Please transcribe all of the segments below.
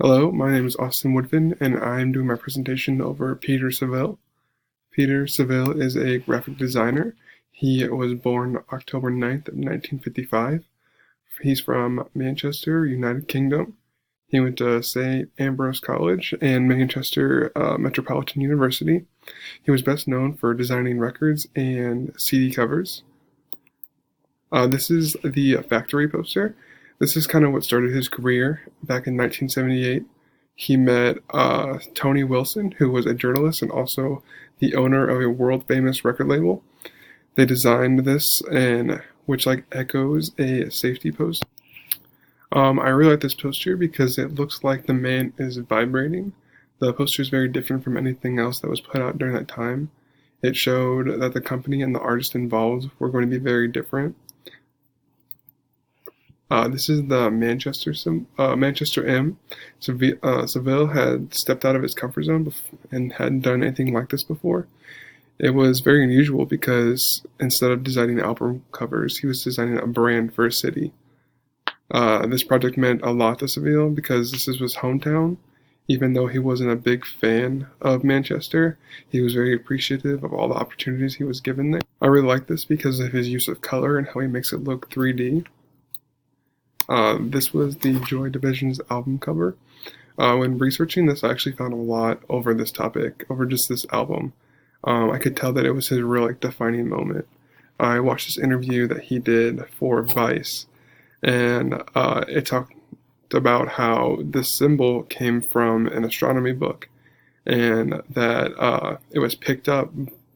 Hello, my name is Austin Woodfin, and I'm doing my presentation over Peter Saville. Peter Saville is a graphic designer. He was born October 9th of 1955. He's from Manchester, United Kingdom. He went to St. Ambrose College and Manchester Metropolitan University. He was best known for designing records and CD covers. This is the factory poster. This is kind of what started his career back in 1978. He met Tony Wilson, who was a journalist and also the owner of a world-famous record label. They designed this, and which like echoes a safety post. I really like this poster because it looks like the man is vibrating. The poster is very different from anything else that was put out during that time. It showed that the company and the artist involved were going to be very different. This is the Manchester M. Saville had stepped out of his comfort zone and hadn't done anything like this before. It was very unusual because instead of designing album covers, he was designing a brand for a city. This project meant a lot to Saville because this is his hometown. Even though he wasn't a big fan of Manchester, he was very appreciative of all the opportunities he was given there. I really like this because of his use of color and how he makes it look 3D. This was the Joy Division's album cover. When researching this, I actually found a lot over this topic, over just this album. I could tell that it was his real defining moment. I watched this interview that he did for Vice, and it talked about how this symbol came from an astronomy book, and that it was picked up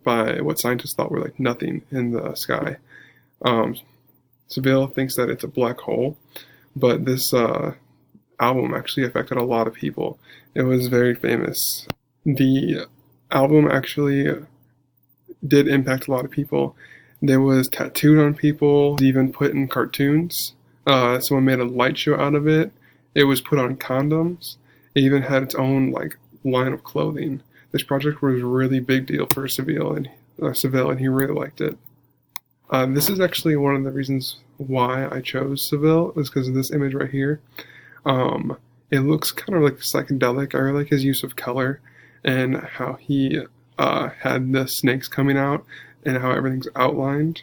by what scientists thought were like nothing in the sky. Saville thinks that it's a black hole, but this album actually affected a lot of people. It was very famous. The album actually did impact a lot of people. There was tattooed on people, even put in cartoons. Someone made a light show out of it. It was put on condoms. It even had its own line of clothing. This project was a really big deal for Saville, and he really liked it. This is actually one of the reasons why I chose Saville, was because of this image right here. It looks kind of like psychedelic. I really like his use of color and how he had the snakes coming out and how everything's outlined.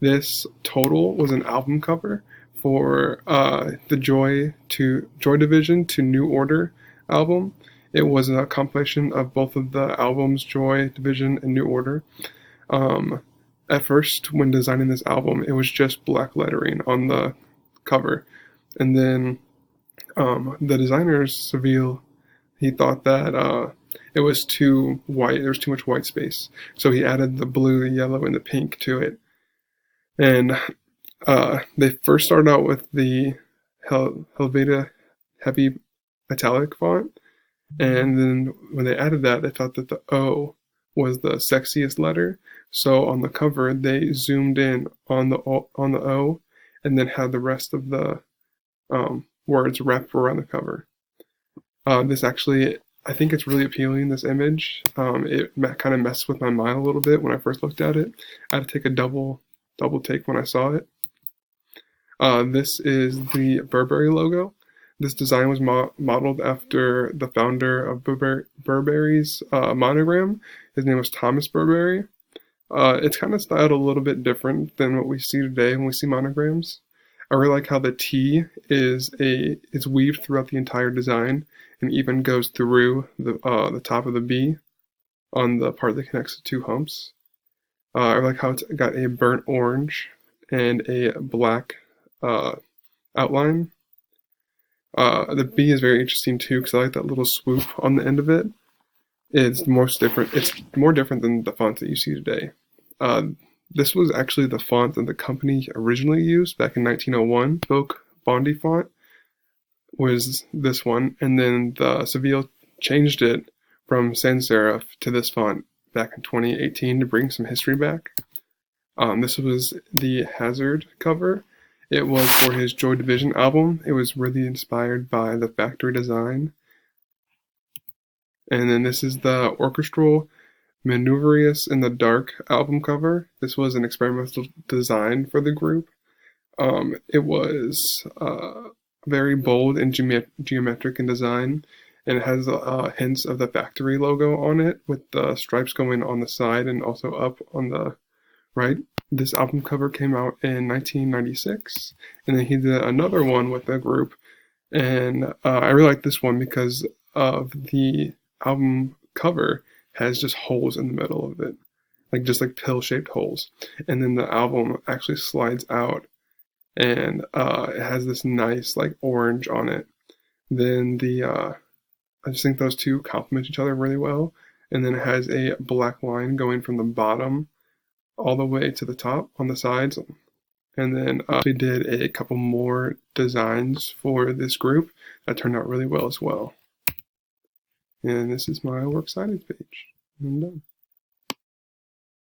This total was an album cover for the Joy Division to New Order album. It was a compilation of both of the albums, Joy Division and New Order. At first, when designing this album, it was just black lettering on the cover. And then the designer, Saville, he thought that it was too white, there was too much white space. So he added the blue, the yellow, and the pink to it. And they first started out with the Helvetica heavy italic font. And then when they added that, they thought that the O was the sexiest letter. So on the cover, they zoomed in on the O, and then had the rest of the words wrapped around the cover. This actually, I think it's really appealing, this image. It kind of messed with my mind a little bit when I first looked at it. I had to take a double take when I saw it. This is the Burberry logo. This design was modeled after the founder of Burberry's monogram. His name was Thomas Burberry. It's kind of styled a little bit different than what we see today when we see monograms. I really like how the T is weaved throughout the entire design and even goes through the top of the B on the part that connects the two humps. I like how it's got a burnt orange and a black outline. The B is very interesting too because I like that little swoop on the end of it. It's more different than the fonts that you see today. This was actually the font that the company originally used back in 1901. Spoke Bondi font was this one, and then the Saville changed it from sans serif to this font back in 2018 to bring some history back. This was the Hazard cover. It was for his Joy Division album. It was really inspired by the factory design. And then this is the Orchestral Maneuverius in the Dark album cover. This was an experimental design for the group. It was very bold and geometric in design, and it has hints of the factory logo on it with the stripes going on the side and also up on the right. This album cover came out in 1996, and then he did another one with a group, and I really like this one because of the album cover has just holes in the middle of it, like just like pill-shaped holes, and then the album actually slides out, and it has this nice like orange on it. Then I just think those two complement each other really well, and then it has a black line going from the bottom all the way to the top on the sides. And then we did a couple more designs for this group that turned out really well as well. And this is my works cited page. I'm done.